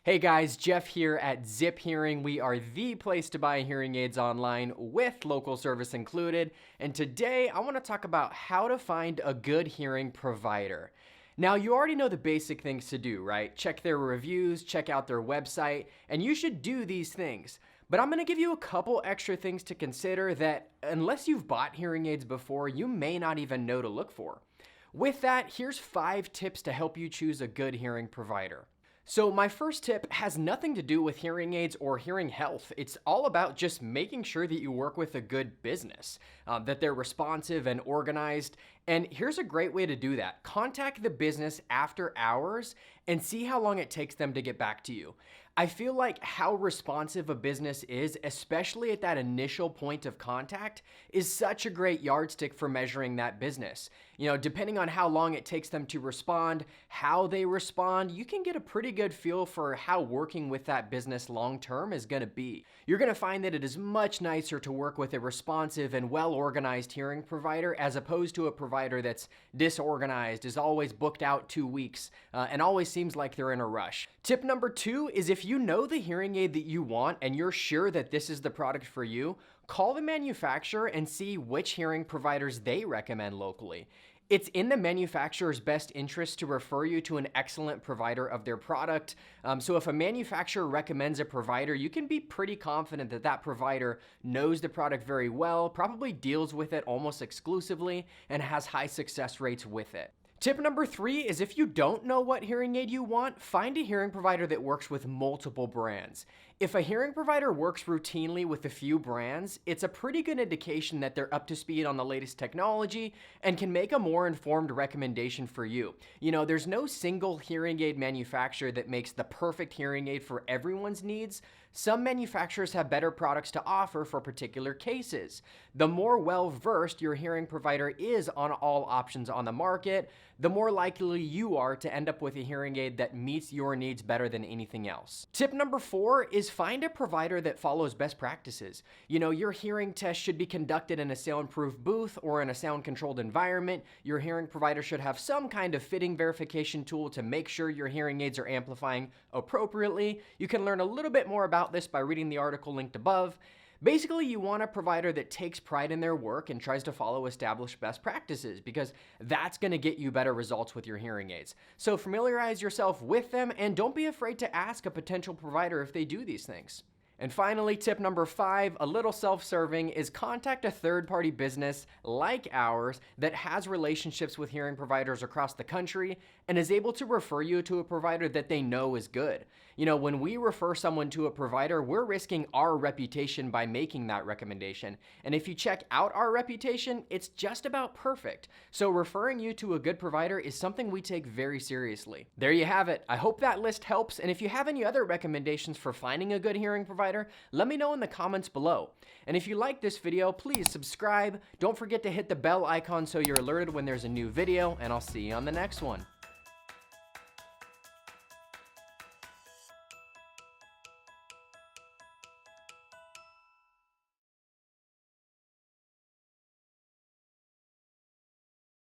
Hey guys, Jeff here at Zip Hearing. We are the place to buy hearing aids online with local service included. And today I want to talk about how to find a good hearing provider. Now, you already know the basic things to do, right? Check their reviews, check out their website, and you should do these things. But I'm going to give you a couple extra things to consider that, unless you've bought hearing aids before, you may not even know to look for. With that, here's 5 tips to help you choose a good hearing provider. So my first tip has nothing to do with hearing aids or hearing health. It's all about just making sure that you work with a good business, that they're responsive and organized. And here's a great way to do that. Contact the business after hours and see how long it takes them to get back to you. I feel like how responsive a business is, especially at that initial point of contact, is such a great yardstick for measuring that business. You know, depending on how long it takes them to respond, how they respond, you can get a pretty good feel for how working with that business long term is going to be. You're going to find that it is much nicer to work with a responsive and well-organized hearing provider as opposed to a provider that's disorganized, is always booked out 2 weeks, and always seems like they're in a rush. Tip number 2 is if you know the hearing aid that you want and you're sure that this is the product for you, call the manufacturer and see which hearing providers they recommend locally. It's in the manufacturer's best interest to refer you to an excellent provider of their product. So if a manufacturer recommends a provider, you can be pretty confident that that provider knows the product very well, probably deals with it almost exclusively, and has high success rates with it. Tip number 3 is if you don't know what hearing aid you want, find a hearing provider that works with multiple brands. If a hearing provider works routinely with a few brands, it's a pretty good indication that they're up to speed on the latest technology and can make a more informed recommendation for you. You know, there's no single hearing aid manufacturer that makes the perfect hearing aid for everyone's needs. Some manufacturers have better products to offer for particular cases. The more well-versed your hearing provider is on all options on the market, the more likely you are to end up with a hearing aid that meets your needs better than anything else. Tip number 4 is find a provider that follows best practices. You know, your hearing test should be conducted in a soundproof booth or in a sound-controlled environment. Your hearing provider should have some kind of fitting verification tool to make sure your hearing aids are amplifying appropriately. You can learn a little bit more about this by reading the article linked above. Basically, you want a provider that takes pride in their work and tries to follow established best practices because that's going to get you better results with your hearing aids. So familiarize yourself with them and don't be afraid to ask a potential provider if they do these things. And finally, tip number 5, a little self-serving, is contact a third-party business like ours that has relationships with hearing providers across the country and is able to refer you to a provider that they know is good. You know, when we refer someone to a provider, we're risking our reputation by making that recommendation. And if you check out our reputation, it's just about perfect. So referring you to a good provider is something we take very seriously. There you have it. I hope that list helps. And if you have any other recommendations for finding a good hearing provider, let me know in the comments below. And if you like this video, please subscribe. Don't forget to hit the bell icon so you're alerted when there's a new video, and I'll see you on the next one.